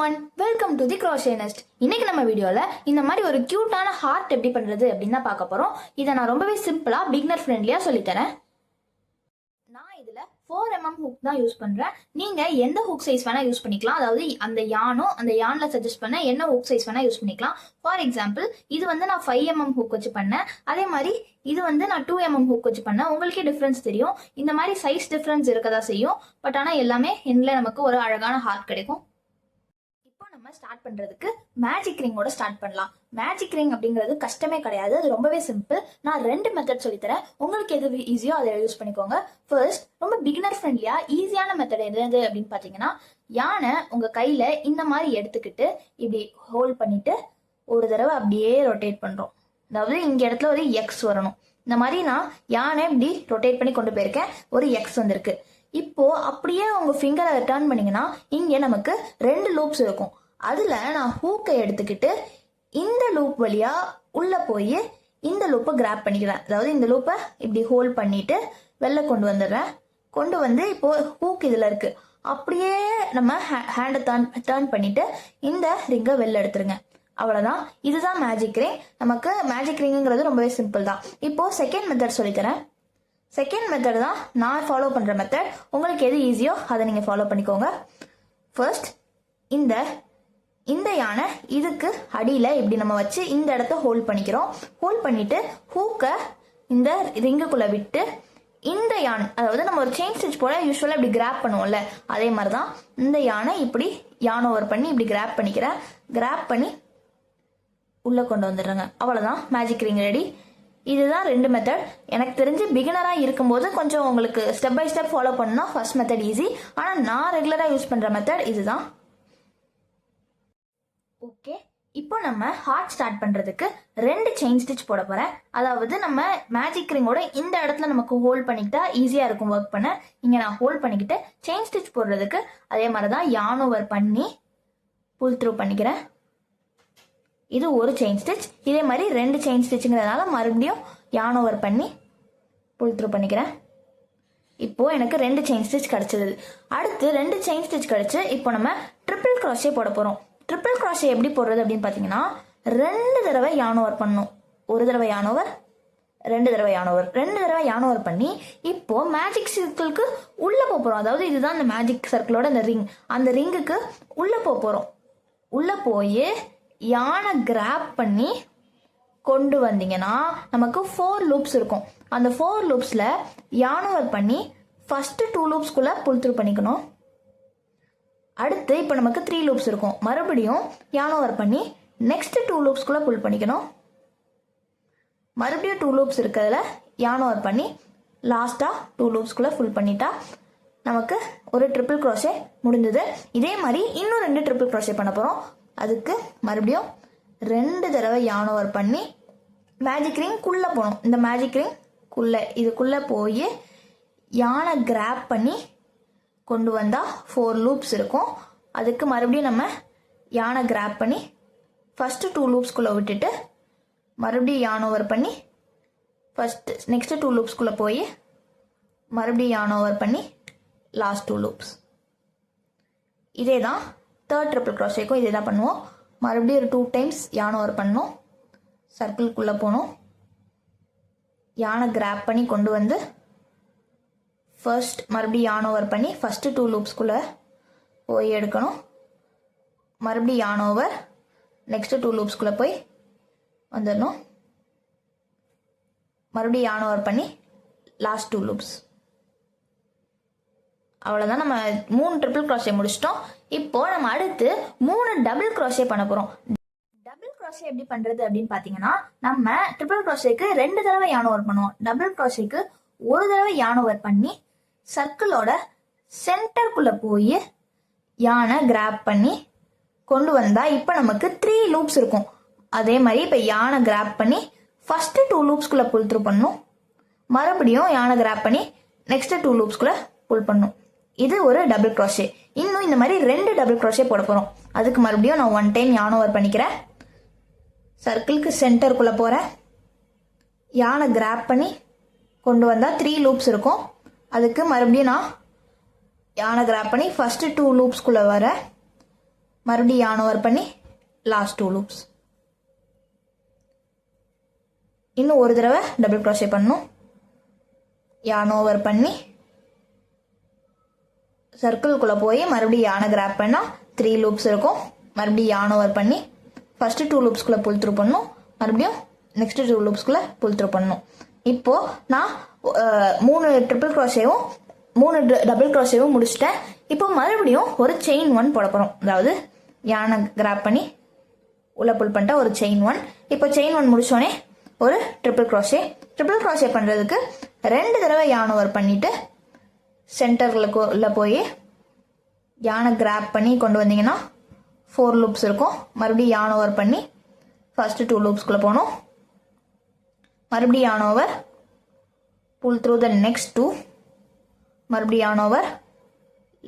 everyone, welcome to the Crochet Nest. இன்னைக்கு நம்ம வீடியோல இந்த மாதிரி ஒரு கியூட்டான ஹார்ட் எப்படி பண்றது அப்படின்னு தான் பார்க்க போறோம். இதை நான் ரொம்பவே சிம்பிளா பிகினர் ஃப்ரெண்ட்லியா சொல்லித்தரேன். நான் இதுல 4mm ஹூக் தான் யூஸ் பண்றேன். நீங்க எந்த ஹூக் சைஸ் வேணா யூஸ் பண்ணிக்கலாம். அதாவது அந்த யான்ல சஜஸ்ட் பண்ண என்ன ஹூக் சைஸ் வேணா யூஸ் பண்ணிக்கலாம். ஃபார் எக்ஸாம்பிள் இது வந்து நான் 5mm ஹூக் வச்சு பண்ணேன். அதே மாதிரி இது வந்து நான் 2mm ஹூக் வச்சு பண்ணேன். உங்களுக்கே டிஃபரன்ஸ் தெரியும். இந்த மாதிரி சைஸ் டிஃபரன்ஸ் இருக்கதா செய்யும். பட் ஆனா எல்லாமே எண்ணில் நமக்கு ஒரு அழகான ஹார்ட் கிடைக்கும். நம்ம ஸ்டார்ட் பண்றதுக்கு மேஜிக் ரிங்கோட ஸ்டார்ட் பண்ணலாம். மேஜிக் ரிங் அப்படிங்கிறது கஷ்டமே கிடையாது, அது ரொம்பவே சிம்பிள். நான் 2 மெத்தட் சொல்லித்தரேன், உங்களுக்கு எது ஈஸியோ அதை யூஸ் பண்ணிக்கோங்க. ஃபர்ஸ்ட், ரொம்ப பிகினர் ஃப்ரெண்ட்லியா ஈஸியான மெத்தட் எது அப்படின்னு பாத்தீங்கன்னா, யானை உங்க கையில இந்த மாதிரி எடுத்துக்கிட்டு இப்படி ஹோல்ட் பண்ணிட்டு ஒரு தடவை அப்படியே ரொட்டேட் பண்றோம். அதாவது இங்க இடத்துல ஒரு எக்ஸ் வரணும். இந்த மாதிரி நான் யானை இப்படி ரொட்டேட் பண்ணி கொண்டு போயிருக்கேன், ஒரு எக்ஸ் வந்திருக்கு. இப்போ அப்படியே உங்க ஃபிங்கரை டர்ன் பண்ணீங்கன்னா இங்க நமக்கு 2 லூப்ஸ் இருக்கும். அதுல நான் ஹூக்கை எடுத்துக்கிட்டு இந்த லூப் வழியா உள்ள போய் இந்த லூப்பை கிராப் பண்ணிக்கிறேன். அதாவது இந்த லூப்பை இப்படி ஹோல்ட் பண்ணிட்டு வெளில கொண்டு வந்துடுறேன். கொண்டு வந்து இப்போ ஹூக் இதுல இருக்கு, அப்படியே நம்ம ஹேண்டை டர்ன் பண்ணிட்டு இந்த ரிங்கை வெளில எடுத்துருங்க. அவ்வளவுதான், இதுதான் மேஜிக் ரிங். நமக்கு மேஜிக் ரிங்கிறது ரொம்பவே சிம்பிள் தான். இப்போ செகண்ட் மெத்தட் சொல்லித்தரேன். செகண்ட் மெத்தட் தான் நான் ஃபாலோ பண்ற மெத்தட். உங்களுக்கு எது ஈஸியோ அதை நீங்க ஃபாலோ பண்ணிக்கோங்க. ஃபர்ஸ்ட், இந்த யானை இதுக்கு அடியில இப்படி நம்ம வச்சு இந்த இடத்த ஹோல்ட் பண்ணிக்கிறோம். ஹோல்ட் பண்ணிட்டு ஹூக்கை இந்த ரிங்குக்குள்ள விட்டு இந்த யானை, அதாவது நம்ம ஒரு செயின் ஸ்டிச் போல யூஸ்வலா இப்படி கிராப் பண்ணுவோம்ல, அதே மாதிரிதான் இந்த யானை இப்படி யான் ஓவர் பண்ணி இப்படி கிராப் பண்ணிக்கிறேன். கிராப் பண்ணி உள்ள கொண்டு வந்துடுறேங்க. அவ்வளவுதான், மேஜிக் ரிங் ரெடி. இதுதான் 2 மெத்தட். எனக்கு தெரிஞ்சு பிகினரா இருக்கும்போது கொஞ்சம் உங்களுக்கு ஸ்டெப் பை ஸ்டெப் ஃபாலோ பண்ணா ஃபர்ஸ்ட் மெத்தட் ஈஸி. ஆனா நான் ரெகுலரா யூஸ் பண்ற மெத்தட் இதுதான். ஓகே, இப்போ நம்ம ஹார்ட் ஸ்டார்ட் பண்றதுக்கு 2 செயின் ஸ்டிச் போட போறேன். அதாவது நம்ம மேஜிக் ரிங்கோட இந்த இடத்துல நமக்கு ஹோல்ட் பண்ணிக்கிட்டா ஈஸியா இருக்கும் ஒர்க் பண்ண. இங்க நான் ஹோல்ட் பண்ணிக்கிட்டு செயின் ஸ்டிச் போடுறதுக்கு அதே மாதிரிதான் யான் ஓவர் பண்ணி புல் த்ரூ பண்ணிக்கிறேன். இது ஒரு செயின் ஸ்டிச். இதே மாதிரி 2 செயின் ஸ்டிச்சுங்கிறதுனால மறுபடியும் யான் ஓவர் பண்ணி புல் த்ரூ பண்ணிக்கிறேன். இப்போ எனக்கு 2 செயின் ஸ்டிச் கிடைச்சது. அடுத்து 2 செயின் ஸ்டிச் கிடைச்சு இப்போ நம்ம ட்ரிபிள் க்ரோஷே போட போறோம். ட்ரிபிள் க்ரோஷே எப்படி போடுறது அப்படின்னு பாத்தீங்கன்னா, 2 தடவை யான் ஓவர் பண்ணணும். ஒரு தடவை யான் ஓவர், 2 தடவை யான் ஓவர், 2 தடவை யான் ஓவர் பண்ணி இப்போ மேஜிக் சர்க்கிளுக்கு உள்ள போறோம். அதாவது இதுதான் இந்த மேஜிக் சர்க்கிளோட இந்த ரிங். அந்த ரிங்குக்கு உள்ள போறோம். உள்ள போய் யானை கிராப் பண்ணி கொண்டு வந்தீங்கன்னா நமக்கு 4 லூப்ஸ் இருக்கும். அந்த 4 லூப்ஸ்ல யான் ஓவர் பண்ணி ஃபர்ஸ்ட் 2 லூப்ஸ்குள்ள புல் த்ரூ பண்ணிக்கணும். அடுத்து இப்போ நமக்கு 3 லூப்ஸ் இருக்கும். மறுபடியும் யான் ஓவர் பண்ணி நெக்ஸ்ட் 2 லூப்ஸ்குள்ள புல் பண்ணிக்கணும். மறுபடியும் 2 லூப்ஸ் இருக்கிறதுல யான் ஓவர் பண்ணி லாஸ்டா 2 லூப்ஸ்குள்ள ஃபுல் பண்ணிட்டா நமக்கு ஒரு ட்ரிபிள் க்ரோஷே முடிஞ்சது. இதே மாதிரி இன்னும் 2 ட்ரிபிள் க்ரோஷே பண்ண போறோம். அதுக்கு மறுபடியும் 2 தடவை யான் ஓவர் பண்ணி மேஜிக் ரிங் குள்ள போகணும். இந்த மேஜிக் ரிங் இதுக்குள்ள போய் யானை கிராப் பண்ணி கொண்டு வந்தா 4 லூப்ஸ் இருக்கும். அதுக்கு மறுபடியும் நம்ம யானை கிராப் பண்ணி ஃபர்ஸ்ட் 2 லூப்ஸ்குள்ள விட்டுட்டு மறுபடியும் யான் ஓவர் பண்ணி நெக்ஸ்ட் 2 லூப்ஸ்குள்ள போய் மறுபடியும் யான் ஓவர் பண்ணி லாஸ்ட் 2 லூப்ஸ். இதே தான் தேர்ட் ட்ரிபிள் க்ரோஷேக்கும் இதே தான் பண்ணுவோம். மறுபடியும் ஒரு 2 டைம்ஸ் யான் ஓவர் பண்ணணும். சர்க்கிள்குள்ள போகணும். யானை கிராப் பண்ணி கொண்டு வந்து ஃபர்ஸ்ட் மறுபடியும் யான் ஓவர் பண்ணி ஃபர்ஸ்ட் 2 லூப்ஸ்குள்ள போய் எடுக்கணும். மறுபடியும் யான் ஓவர் நெக்ஸ்ட் 2 லூப்ஸ்குள்ள போய் வந்துடணும். மறுபடியும் யான் ஓவர் பண்ணி லாஸ்ட் 2 லூப்ஸ். அவ்வளோதான், நம்ம 3 ட்ரிபிள் க்ரோஷே முடிச்சிட்டோம். இப்போ நம்ம அடுத்து 3 டபுள் க்ரோஷே பண்ண போறோம். டபுள் க்ரோஷே எப்படி பண்றது அப்படின்னு பாத்தீங்கன்னா, நம்ம ட்ரிபிள் க்ரோஷேக்கு 2 தடவை யான் ஓவர் பண்ணுவோம். டபுள் க்ரோஷேக்கு ஒரு தடவை யான் ஓவர் பண்ணி சர்க்கிளோட சென்டருக்குள்ள போய் யானை கிராப் பண்ணி கொண்டு வந்தா இப்ப நமக்கு 3 லூப்ஸ் இருக்கும். அதே மாதிரி இப்ப யானை கிராப் பண்ணி ஃபர்ஸ்ட் 2 லூப்ஸ்குள்ள புல் த்ரூ பண்ணும். மறுபடியும் யானை கிராப் பண்ணி நெக்ஸ்ட் 2 லூப்ஸ்குள்ள புல் பண்ணும். இது ஒரு டபுள் க்ரோஷே. இன்னும் இந்த மாதிரி 2 டபுள் க்ரோஷே போட போறோம். அதுக்கு மறுபடியும் நான் 1 டைம் யான் ஓவர் பண்ணிக்கிறேன். சர்க்கிளுக்கு சென்டருக்குள்ள போறேன். யானை கிராப் பண்ணி கொண்டு வந்தா 3 லூப்ஸ் இருக்கும். அதுக்கு மறுபடியும் நான் யானை கிராப் பண்ணி ஃபர்ஸ்ட் 2 லூப்ஸ்குள்ள வர மறுபடியும் yarn over பண்ணி லாஸ்ட் 2 லூப்ஸ். இன்னும் ஒரு தடவை டபுள் crochet பண்ணணும். yarn over பண்ணி சர்க்கிள்குள்ள போய் மறுபடியும் yarn கிராப் பண்ணா 3 லூப்ஸ் இருக்கும். மறுபடியும் yarn over பண்ணி ஃபர்ஸ்ட் 2 லூப்ஸ்குள்ள புல் த்ரூ பண்ணணும். மறுபடியும் நெக்ஸ்ட் 2 லூப்ஸ்குள்ள புல் த்ரூ பண்ணணும். இப்போ நான் 3 ட்ரிபிள் crochetவும் 3 டபுள் crochetவும் முடிச்சிட்டேன். இப்போ மறுபடியும் ஒரு செயின் 1 போட போறோம். அதாவது yarn கிராப் பண்ணி உள்ள புல் பண்ணிட்டா ஒரு செயின் 1. இப்போ செயின் 1 முடிச்சோடனே ஒரு ட்ரிபிள் crochet பண்றதுக்கு 2 தடவை yarn over பண்ணிட்டு சென்டர்ல போய் yarn கிராப் பண்ணி கொண்டு வந்தீங்கன்னா 4 லூப்ஸ் இருக்கும். மறுபடியும் yarn over பண்ணி ஃபர்ஸ்ட் 2 லூப்ஸ்குள்ள போகணும். மறுபடியும் yarn over, pull through the next 2, மறுபடியும் yarn over,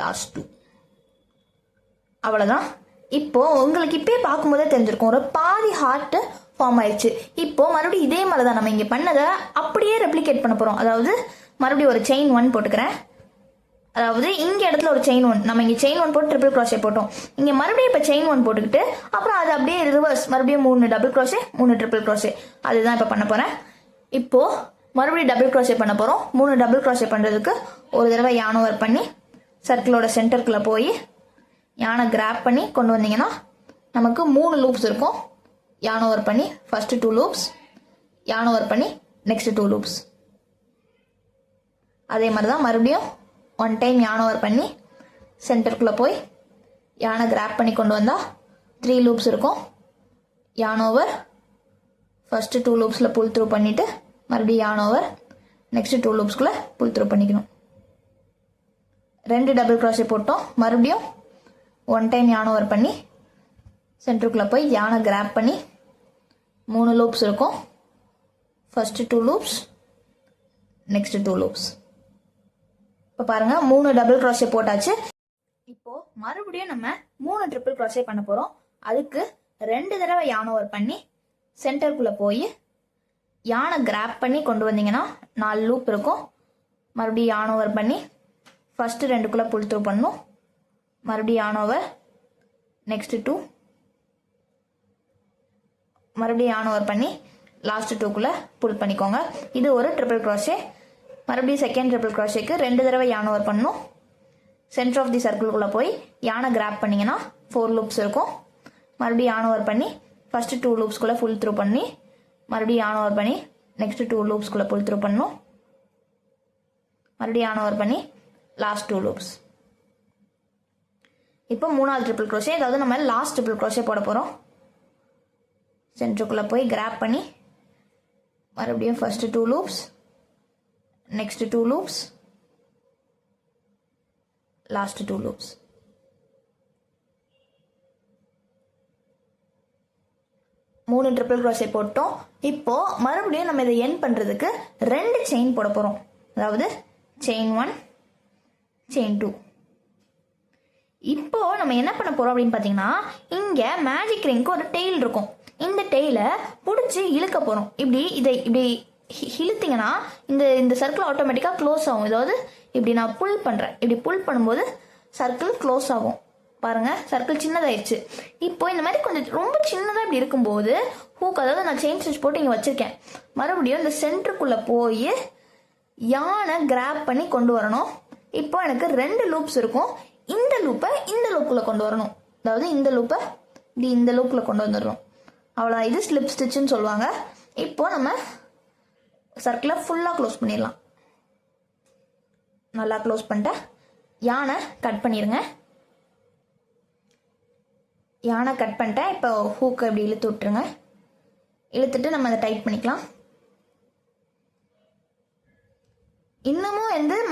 last 2. அவ்வளவுதான். இப்போ உங்களுக்கு இப்பே பார்க்கும்போதே தெரிஞ்சிருக்கும் ஒரு பாதி ஹார்ட் ஃபார்ம் ஆயிடுச்சு. இப்போ மறுபடியும் இதே மாதிரி தான் நம்ம இங்க பண்ணதை அப்படியே ரெப்ளிகேட் பண்ண போறோம். அதாவது மறுபடியும் ஒரு செயின் 1 போட்டுக்கிறேன். அதாவது இங்க இடத்துல ஒரு செயின் 1, நம்ம இங்க செயின் 1 போட்டு ட்ரிபிள் crochet போட்டோம். இங்க மறுபடியும் இப்ப செயின் 1 போட்டுக்கிட்டு அப்புறம் அது அப்படியே ரிவர்ஸ் மறுபடியும் 3 டபுள் crochet 3 ட்ரிபிள் crochet அதுதான் இப்ப பண்ண போறேன். இப்போ மறுபடியும் டபுள் crochet பண்ண போறோம். 3 டபுள் crochet பண்றதுக்கு ஒரு தடவை yarn over பண்ணி சர்க்கிளோட சென்டருக்குள்ள போய் yarn கிராப் பண்ணி கொண்டு வந்தீங்கன்னா நமக்கு 3 லூப்ஸ் இருக்கும். yarn over பண்ணி ஃபர்ஸ்ட் 2 லூப்ஸ், yarn over பண்ணி நெக்ஸ்ட் 2 லூப்ஸ். அதே மாதிரி தான் மறுபடியும் 1 டைம் yarn over பண்ணி சென்டருக்குள்ள போய் yarn கிராப் பண்ணி கொண்டு வந்தா 3 லூப்ஸ் இருக்கும். yarn over ஃபர்ஸ்ட் 2 லூப்ஸ்ல புல் த்ரூ பண்ணிட்டு மறுபடியும் yarn over நெக்ஸ்ட் 2 லூப்ஸ்குள்ள புல் த்ரூ பண்ணிக்கணும். 2 டபுள் crochet போட்டோம். மறுபடியும் 1 டைம் yarn over பண்ணி சென்டருக்குள்ள போய் yarn கிராப் பண்ணி 3 லூப்ஸ் இருக்கும். First 2 loops next 2 loops. இப்போ பாருங்க 3 டபுள் crochet போட்டாச்சு. இப்போ மறுபடியும் நம்ம 3 ட்ரிபிள் crochet பண்ண போறோம். அதுக்கு 2 தடவை yarn over பண்ணி சென்டருக்குள்ள போய் yarn கிராப் பண்ணி கொண்டு வந்தீங்கன்னா 4 லூப் இருக்கும். மறுபடியும் yarn over பண்ணி ஃபர்ஸ்ட் 2குள்ள புல் த்ரூ பண்ணணும். மறுபடியும் yarn over நெக்ஸ்ட் 2, மறுபடியும் yarn over பண்ணி லாஸ்ட் 2குள்ள புல் பண்ணிக்கோங்க. இது ஒரு ட்ரிபிள் crochet. மறுபடியும் செகண்ட் ட்ரிபிள் crochetக்கு 2 தடவை yarn over பண்ணணும். சென்டர் ஆஃப் தி சர்க்கிள்குள்ள போய் yarn கிராப் பண்ணீங்கன்னா 4 லூப்ஸ் இருக்கும். மறுபடியும் yarn over பண்ணி ஃபர்ஸ்ட் 2 லூப்ஸ்குள்ள ஃபுல் த்ரூ பண்ணி மறுபடியும் yarn over பண்ணி நெக்ஸ்ட் 2 லூப்ஸ்குள்ள புல் த்ரூ பண்ணணும். மறுபடியும் yarn over பண்ணி லாஸ்ட் 2 லூப்ஸ். இப்போ 3வது ட்ரிபிள் crochet, அதாவது நம்ம லாஸ்ட் ட்ரிபிள் crochet போட போறோம். சென்டருக்குள்ள போய் கிராப் பண்ணி மறுபடியும் first 2 loops next 2 loops last 2 loops. மூணு ட்ரிபிள் crochet போட்டோம். இப்போ மறுபடியும் நம்ம இதை எண்ட் பண்றதுக்கு 2 செயின் போட போறோம். அதாவது செயின் 1 செயின் 2. இப்போ நம்ம என்ன பண்ண போறோம் அப்படின்னு பாத்தீங்கன்னா இங்க மேஜிக் ரிங்க்கு ஒரு டெயில் இருக்கும். இந்த டெயில புடிச்சு இழுக்க போறோம். இப்படி இழுத்தீங்கன்னா இந்த சர்க்கிள் ஆட்டோமேட்டிக்கா க்ளோஸ் ஆகும். அதாவது இப்படி நான் புல் பண்றேன். இப்படி புல் பண்ணும்போது சர்க்கிள் க்ளோஸ் ஆகும். பாருங்க சர்க்கிள் சின்னதாயிடுச்சு. இப்போ இந்த மாதிரி கொஞ்சம் ரொம்ப சின்னதா இப்படி இருக்கும்போது ஹூக், அதாவது நான் செயின் ஸ்டிச் போட்டு இங்க வச்சிருக்கேன். மறுபடியும் இந்த சென்டருக்குள்ள போய் yarn கிராப் பண்ணி கொண்டு வரணும். இப்போ எனக்கு 2 லூப்ஸ் இருக்கும். இந்த லூப்பை இந்த லூப்புக்குள்ள கொண்டு வரணும். அதாவது இந்த லூப்பை இந்த லூப்ல கொண்டு வந்துடணும். அவ்வளோதான். இது ஸ்லிப் ஸ்டிச்னு சொல்லுவாங்க. இப்போ நம்ம சர்க்கிளை ஃபுல்லா க்ளோஸ் பண்ணிடலாம். நல்லா க்ளோஸ் பண்ணிட்டேன். yarn கட் பண்ணிருங்க. yarn கட் பண்ணிட்டேன். இப்போ ஹூக்கை இப்படி இழுத்து விட்டுருங்க. இழுத்துட்டு நம்ம அதை டைட் பண்ணிக்கலாம். இன்னமும்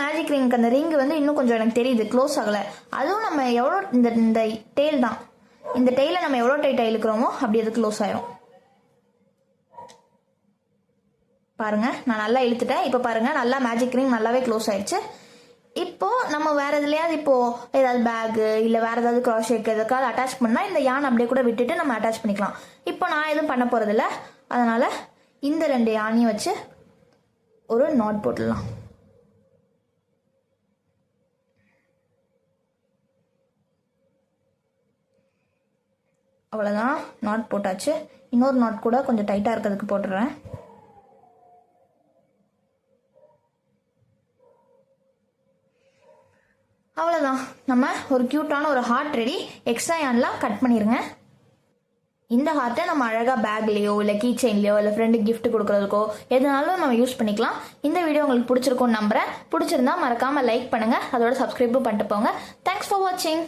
மேஜிக் ரிங்க் அந்த ரிங் இன்னும் கொஞ்சம் எனக்கு தெரியுது க்ளோஸ் ஆகல. அதுவும் நம்ம எவ்வளோ இந்த டெயில் தான், இந்த டெயில நம்ம எவ்வளோ டைட்டா இழுக்கிறோமோ அப்படி அது க்ளோஸ் ஆயிரும். பாருங்க நான் நல்லா இழுத்துட்டேன். இப்போ பாருங்க நல்லா மேஜிக் ரிங் நல்லாவே க்ளோஸ் ஆயிடுச்சு. இப்போ நம்ம வேற எதுலயாவது இப்போ ஏதாவது பேக் இல்ல வேற ஏதாவது crochet எதுக்காவது அட்டாச் பண்ணா இந்த yarn அப்படியே கூட விட்டுட்டு நம்ம அட்டாச் பண்ணிக்கலாம். இப்போ நான் எதுவும் பண்ண போறது இல்ல. அதனால இந்த 2 yarn வச்சு ஒரு நாட் போட்டுடலாம். அவ்வளோதான், நாட் போட்டாச்சு. இன்னொரு நாட் கூட கொஞ்சம் டைட்டாக இருக்கிறதுக்கு போட்டுடுறேன். அவ்வளோதான், நம்ம ஒரு க்யூட்டான ஒரு ஹார்ட் ரெடி. எக்ஸ்ட்ரா யான்லாம் கட் பண்ணிடுங்க. இந்த ஹார்ட்டை நம்ம அழகாக பேக்லேயோ இல்லை கீ செயின்லையோ இல்லை ஃப்ரெண்டுக்கு கிஃப்ட் கொடுக்குறதுக்கோ எதுனாலும் நம்ம யூஸ் பண்ணிக்கலாம். இந்த வீடியோ உங்களுக்கு பிடிச்சிருக்கும்னு நம்புறேன். பிடிச்சிருந்தா மறக்காமல் லைக் பண்ணுங்கள், அதோட சப்ஸ்கிரைபும் பண்ணிட்டு போங்க. தேங்க்ஸ் ஃபார் வாட்சிங்.